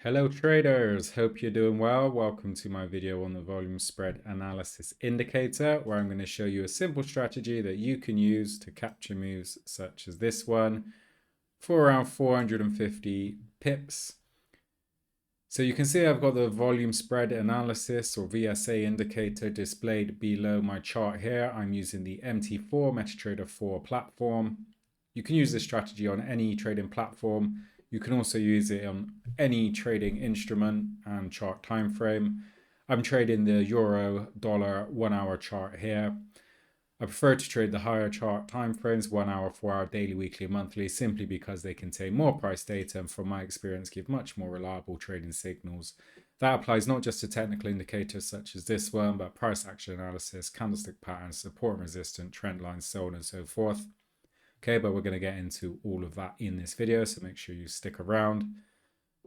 Hello traders, hope you're doing well. Welcome to my video on the volume spread analysis indicator, where I'm going to show you a simple strategy that you can use to capture moves such as this one for around 450 pips. So you can see I've got the volume spread analysis or VSA indicator displayed below my chart here. I'm using the MT4 MetaTrader 4 platform. You can use this strategy on any trading platform. You can also use it on any trading instrument and chart time frame. I'm trading the euro dollar 1 hour chart here. I prefer to trade the higher chart time frames, 1 hour, 4 hour, daily, weekly, monthly, simply because they contain more price data and from my experience give much more reliable trading signals. That applies not just to technical indicators such as this one, but price action analysis, candlestick patterns, support and resistance, trend lines, so on and so forth. Okay, but we're going to get into all of that in this video, so make sure you stick around.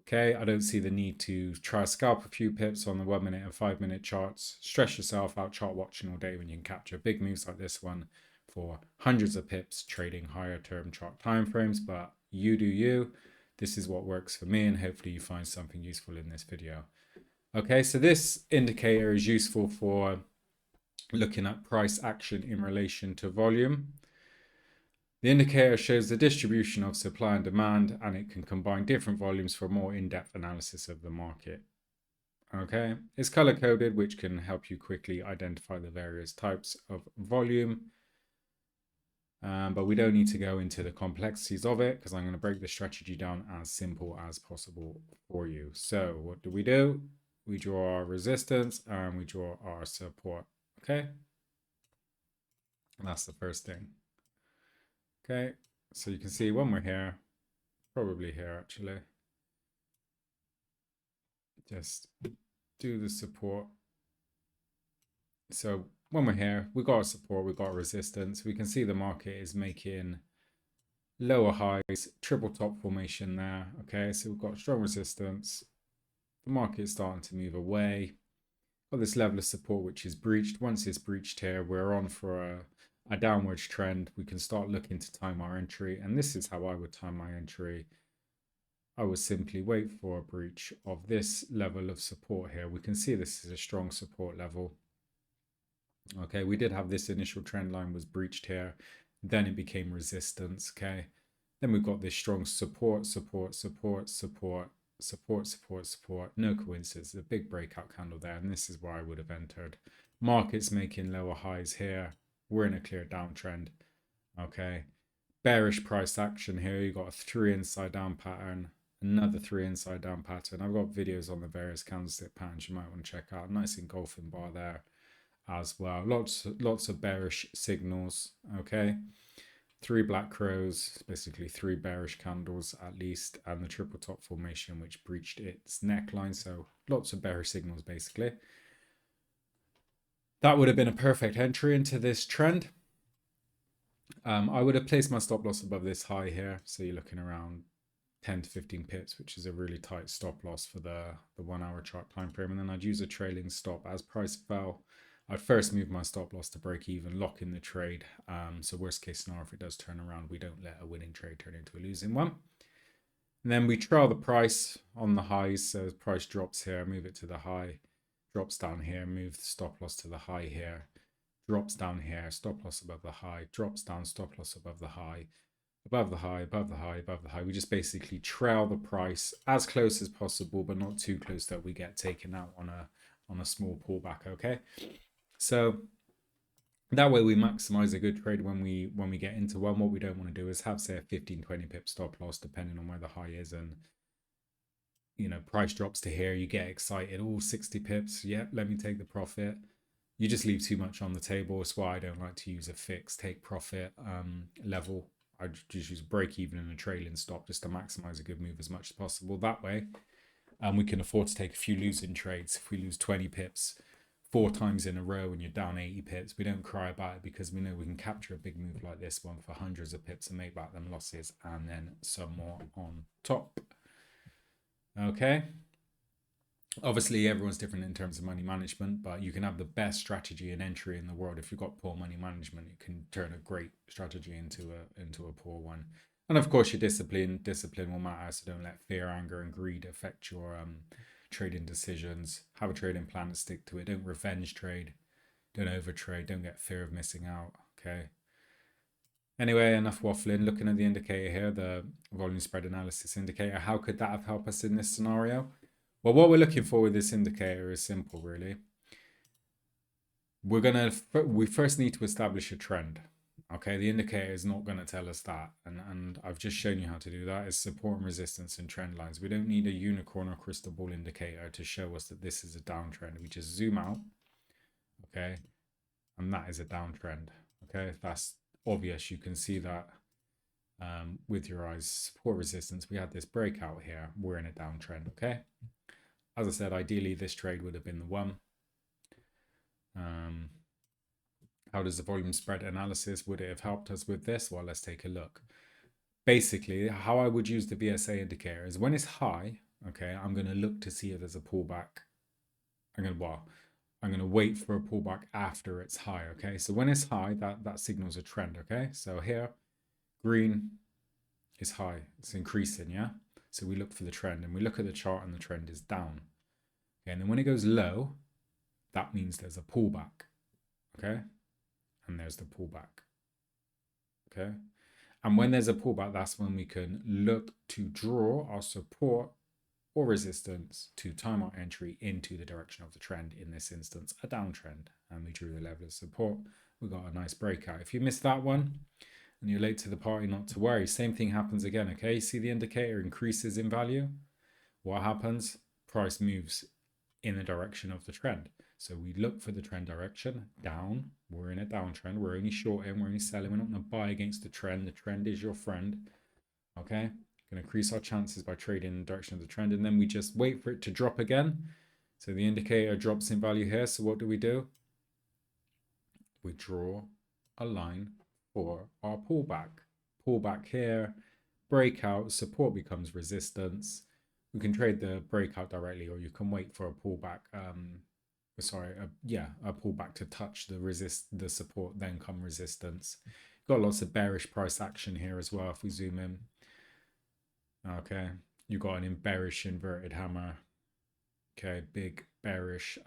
Okay, I don't see the need to try to scalp a few pips on the 1 minute and 5 minute charts. Stress yourself out chart watching all day when you can capture big moves like this one for hundreds of pips trading higher term chart timeframes, but you do you. This is what works for me, and hopefully you find something useful in this video. Okay, so this indicator is useful for looking at price action in relation to volume. The indicator shows the distribution of supply and demand, and it can combine different volumes for a more in-depth analysis of the market. Okay, it's color-coded, which can help you quickly identify the various types of volume. But we don't need to go into the complexities of it because I'm going to break the strategy down as simple as possible for you. So what do? We draw our resistance and we draw our support. Okay, and that's the first thing. Okay, so you can see when we're here, probably here actually, just do the support. So when we're here, we got a support, we got resistance. We can see the market is making lower highs, triple top formation there. Okay, so we've got strong resistance. The market is starting to move away. Got this level of support which is breached. Once it's breached here, we're on for a downwards trend. We can start looking to time our entry, and this is how I would time my entry. I would simply wait for a breach of this level of support here. We can see this is a strong support level. Okay, we did have this initial trend line was breached here, then it became resistance. Okay, then we've got this strong support. No coincidence, a big breakout candle there, and this is where I would have entered. Markets making lower highs here. We're in a clear downtrend. Okay, bearish price action here. You got a 3 inside down pattern, another 3 inside down pattern. I've got videos on the various candlestick patterns you might want to check out. Nice engulfing bar there as well. Lots of bearish signals. Okay, 3 black crows, basically 3 bearish candles at least, and the triple top formation which breached its neckline. So lots of bearish signals basically. That would have been a perfect entry into this trend. I would have placed my stop loss above this high here. So you're looking around 10 to 15 pips, which is a really tight stop loss for the 1 hour chart time frame. And then I'd use a trailing stop as price fell. I'd first move my stop loss to break even, lock in the trade. So worst case scenario, if it does turn around, we don't let a winning trade turn into a losing one. And then we trail the price on the highs. So as price drops here, move it to the high, drops down here, move the stop loss to the high here, drops down here, stop loss above the high, drops down, stop loss above the high, above the high, above the high, above the high. We just basically trail the price as close as possible, but not too close that we get taken out on a small pullback. Okay, so that way we maximize a good trade when we get into one. What we don't want to do is have, say, a 15-20 pip stop loss depending on where the high is, and price drops to here, you get excited, 60 pips, yeah, let me take the profit. You just leave too much on the table. That's why I don't like to use a fixed take profit level. I just use break even and a trailing stop just to maximize a good move as much as possible. That way we can afford to take a few losing trades. If we lose 20 pips 4 times in a row and you're down 80 pips, we don't cry about it because we know we can capture a big move like this one for hundreds of pips and make back them losses and then some more on top. Okay, obviously everyone's different in terms of money management, but you can have the best strategy and entry in the world. If you've got poor money management, it can turn a great strategy into a poor one. And of course, your discipline will matter. So don't let fear, anger, and greed affect your trading decisions. Have a trading plan and stick to it. Don't revenge trade. Don't overtrade. Don't get fear of missing out. Okay. Anyway, enough waffling. Looking at the indicator here, the volume spread analysis indicator, how could that have helped us in this scenario? Well, what we're looking for with this indicator is simple, really. We first need to establish a trend. Okay, the indicator is not going to tell us that. And I've just shown you how to do that. It's support and resistance and trend lines. We don't need a unicorn or crystal ball indicator to show us that this is a downtrend. We just zoom out. Okay, and that is a downtrend. Okay, that's obvious. You can see that with your eyes. Support resistance. We had this breakout here. We're in a downtrend. Okay, as I said, ideally this trade would have been the one. How does the volume spread analysis, would it have helped us with this? Well, let's take a look. Basically, how I would use the VSA indicator is when it's high, okay, I'm going to look to see if there's a pullback. I'm going to wait for a pullback after it's high, okay? So when it's high, that signals a trend, okay? So here, green is high. It's increasing, yeah? So we look for the trend, and we look at the chart, and the trend is down. Okay, and then when it goes low, that means there's a pullback, okay? And there's the pullback, okay? And when there's a pullback, that's when we can look to draw our support or resistance to time our entry into the direction of the trend, in this instance, a downtrend. And we drew the level of support. We got a nice breakout. If you missed that one and you're late to the party, not to worry. Same thing happens again, okay? See the indicator increases in value? What happens? Price moves in the direction of the trend. So we look for the trend direction, down. We're in a downtrend. We're only shorting, we're only selling. We're not going to buy against the trend. The trend is your friend. Okay? Going to increase our chances by trading in the direction of the trend. And then we just wait for it to drop again. So the indicator drops in value here. So what do? We draw a line for our pullback. Pullback here, breakout, support becomes resistance. We can trade the breakout directly, or you can wait for a pullback. A pullback to touch the support, then come resistance. Got lots of bearish price action here as well. If we zoom in, okay, you got an bearish inverted hammer. Okay, big bearish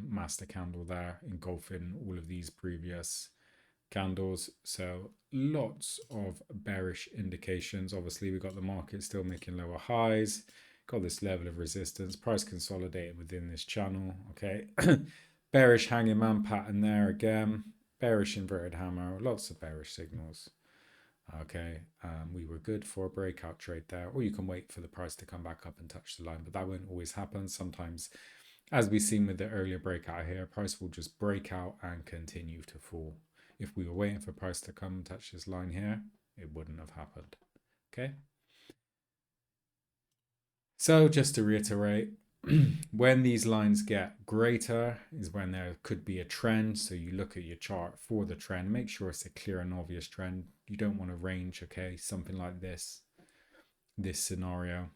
master candle there, engulfing all of these previous candles. So lots of bearish indications. Obviously, we got the market still making lower highs. Got this level of resistance, price consolidating within this channel. Okay, bearish hanging man pattern there again, bearish inverted hammer, lots of bearish signals. Okay, we were good for a breakout trade there, or you can wait for the price to come back up and touch the line, but that won't always happen. Sometimes, as we've seen with the earlier breakout here, price will just break out and continue to fall. If we were waiting for price to come and touch this line here, it wouldn't have happened. Okay. So just to reiterate, when these lines get greater is when there could be a trend. So you look at your chart for the trend, make sure it's a clear and obvious trend. You don't want a range, okay? Something like this scenario.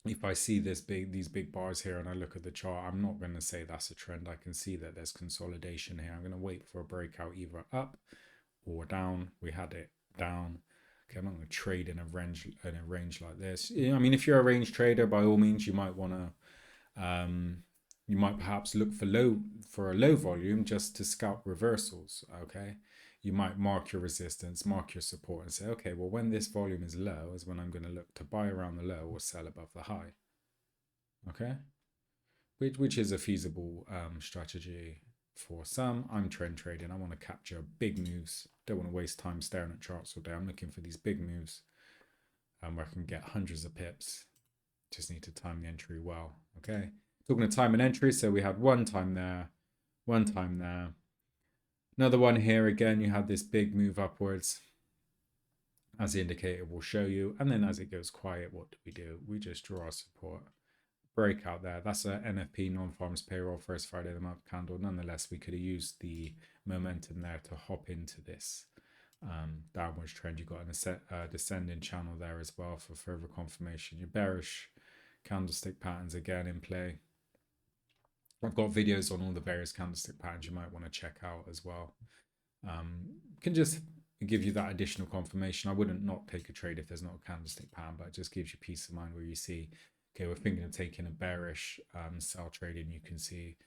If I see these big bars here and I look at the chart, I'm not going to say that's a trend. I can see that there's consolidation here. I'm going to wait for a breakout either up or down. We had it down. Okay, I'm not going to trade in a range like this. I mean, if you're a range trader, by all means, you might want to, you might perhaps look for a low volume just to scalp reversals. Okay, you might mark your resistance, mark your support, and say, okay, well, when this volume is low, is when I'm going to look to buy around the low or sell above the high. Okay, which is a feasible strategy. For some, I'm trend trading. I want to capture big moves. Don't want to waste time staring at charts all day. I'm looking for these big moves where I can get hundreds of pips. Just need to time the entry well. Okay. Talking of time and entry, so we had one time there, one time there. Another one here again, you had this big move upwards, as the indicator will show you. And then as it goes quiet, what do? We just draw our support. Breakout there. That's a NFP, non-farms payroll, first Friday of the month candle. Nonetheless, we could have used the momentum there to hop into this downwards trend. You've got a descending channel there as well for further confirmation. Your bearish candlestick patterns again in play. I've got videos on all the various candlestick patterns you might want to check out as well. You can just give you that additional confirmation. I wouldn't not take a trade if there's not a candlestick pattern, but it just gives you peace of mind where you see, okay, we're thinking of taking a bearish sell trade, and you can see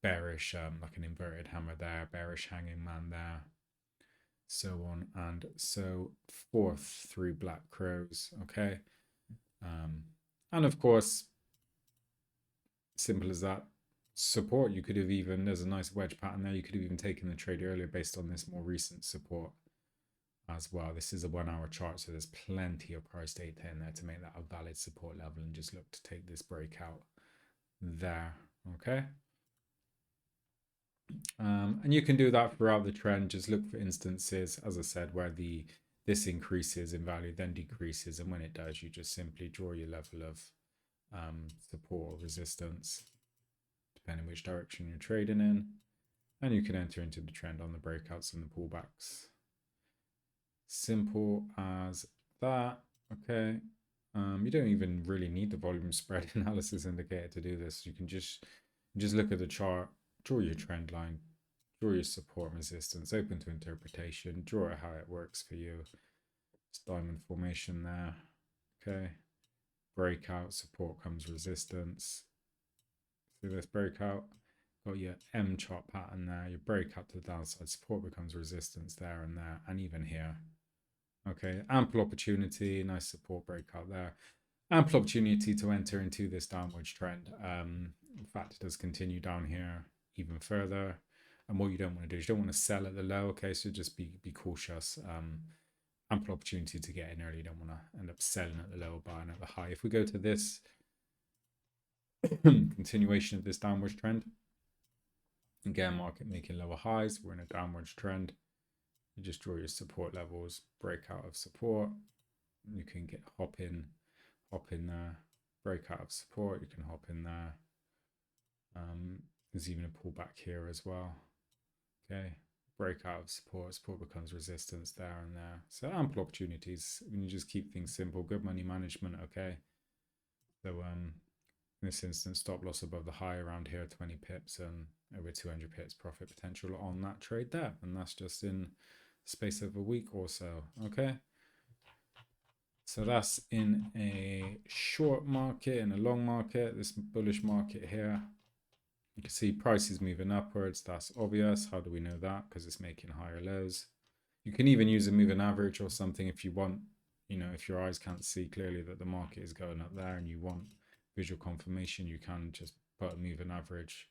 bearish, like an inverted hammer there, bearish hanging man there, so on and so forth through black crows. Okay. And of course, simple as that. Support, you could have even, there's a nice wedge pattern there, you could have even taken the trade earlier based on this more recent support as well. This is a 1 hour chart, so there's plenty of price data in there to make that a valid support level, and just look to take this breakout there. Okay. And you can do that throughout the trend. Just look for instances, as I said, where this increases in value, then decreases, and when it does, you just simply draw your level of support or resistance, depending which direction you're trading in, and you can enter into the trend on the breakouts and the pullbacks. Simple as that. Okay. You don't even really need the volume spread analysis indicator to do this. You can just look at the chart, draw your trend line, draw your support and resistance, open to interpretation, draw it how it works for you. It's diamond formation there. Okay. Breakout, support comes resistance. See this breakout? Got your M chart pattern there. Your breakout to the downside, support becomes resistance there, and even here. Okay, ample opportunity, nice support breakout there. Ample opportunity to enter into this downwards trend. In fact, it does continue down here even further. And what you don't want to do is you don't want to sell at the low. Okay, so just be cautious. Ample opportunity to get in early. You don't want to end up selling at the low, buying at the high. If we go to this continuation of this downwards trend, again, market making lower highs, we're in a downwards trend. You just draw your support levels, breakout of support. You can get hop in there, breakout of support. You can hop in there. There's even a pullback here as well. Okay, breakout of support becomes resistance there and there. So ample opportunities when you just keep things simple. Good money management. Okay, so in this instance, stop loss above the high around here, 20 pips, and over 200 pips profit potential on that trade there, and that's just in space of a week or so. Okay, so that's in a short market. In a long market, this bullish market here, you can see prices moving upwards. That's obvious. How do we know that? Because it's making higher lows. You can even use a moving average or something if you want, if your eyes can't see clearly that the market is going up there and you want visual confirmation, you can just put a moving average.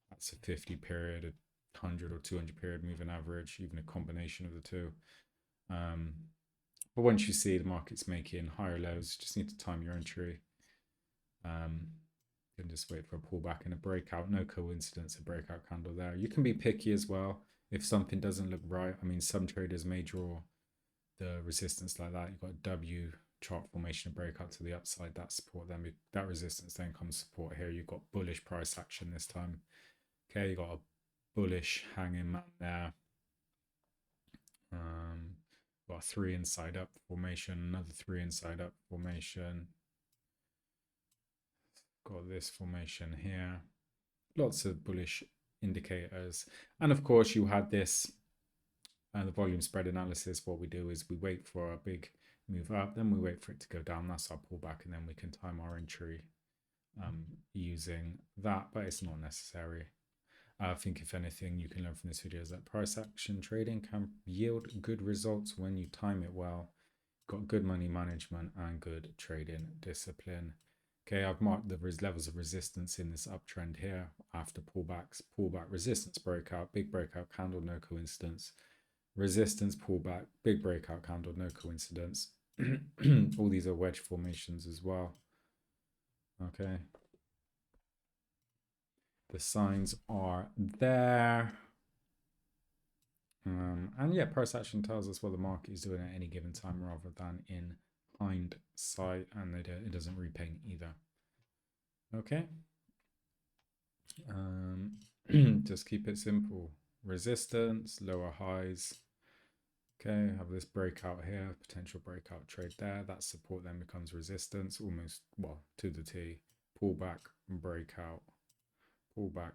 That's a 50 period, a 100 or 200 period moving average, even a combination of the two. But once you see the market's making higher lows, you just need to time your entry. You can just wait for a pullback and a breakout. No coincidence, a breakout candle there. You can be picky as well if something doesn't look right. I mean, some traders may draw the resistance like that. You've got a W chart formation, a breakout to the upside, that support, then that resistance, then comes support here. You've got bullish price action this time. Okay, you got a bullish hanging man there. Got a 3 inside up formation, another 3 inside up formation. Got this formation here. Lots of bullish indicators. And of course, you had this, the volume spread analysis. What we do is we wait for a big move up, then we wait for it to go down. That's our pullback, and then we can time our entry using that, but it's not necessary. I think if anything you can learn from this video is that price action trading can yield good results when you time it well. Got good money management and good trading discipline. Okay, I've marked the levels of resistance in this uptrend here after pullbacks. Pullback, resistance, breakout, big breakout candle, no coincidence. Resistance, pullback, big breakout candle, no coincidence. All these are wedge formations as well. Okay. The signs are there. And yeah, price action tells us what the market is doing at any given time rather than in hindsight, and it doesn't repaint either. Okay. Just keep it simple. Resistance, lower highs. Okay, have this breakout here, potential breakout trade there. That support then becomes resistance, almost, well, to the T. Pullback and breakout. Pullback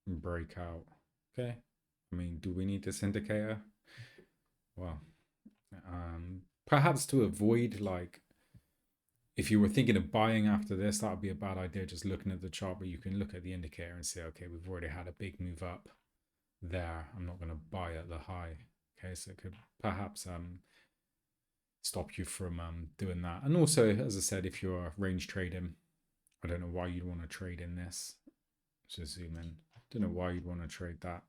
and breakout. Okay. I mean, do we need this indicator? well, perhaps to avoid, like, if you were thinking of buying after this, that would be a bad idea just looking at the chart, but you can look at the indicator and say, okay, we've already had a big move up there. I'm not going to buy at the high. Okay, so it could perhaps stop you from doing that. And also, as I said, if you're range trading, I don't know why you'd want to trade in this. Just zoom in. Don't know why you'd want to trade that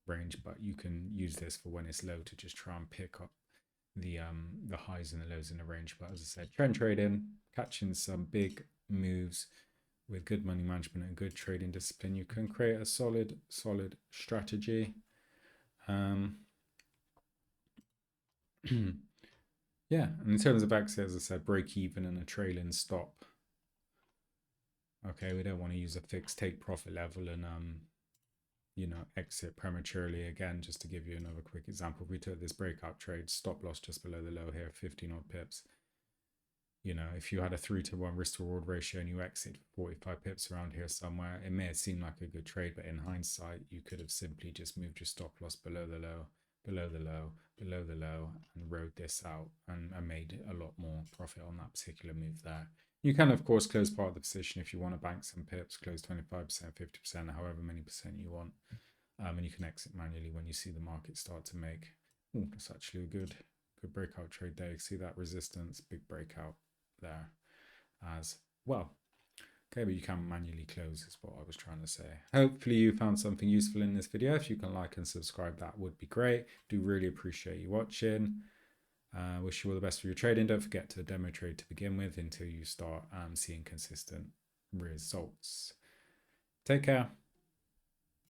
range, but you can use this for when it's low to just try and pick up the highs and the lows in the range. But as I said, trend trading, catching some big moves with good money management and good trading discipline, you can create a solid strategy. Yeah, and in terms of exit, as I said, break even and a trailing stop. Okay, we don't want to use a fixed take profit level and exit prematurely. Again, just to give you another quick example, if we took this breakout trade, stop loss just below the low here, 15 odd pips. If you had a 3-to-1 risk to reward ratio and you exit 45 pips around here somewhere, it may have seemed like a good trade, but in hindsight, you could have simply just moved your stop loss below the low, below the low, below the low, and rode this out and made a lot more profit on that particular move there. You can, of course, close part of the position if you want to bank some pips, close 25%, 50%, however many percent you want. And you can exit manually when you see the market start to make, it's actually a good breakout trade there. You see that resistance, big breakout there as well. Okay, but you can manually close is what I was trying to say. Hopefully you found something useful in this video. If you can like and subscribe, that would be great. Do really appreciate you watching. Wish you all the best for your trading. Don't forget to demo trade to begin with until you start seeing consistent results. Take care.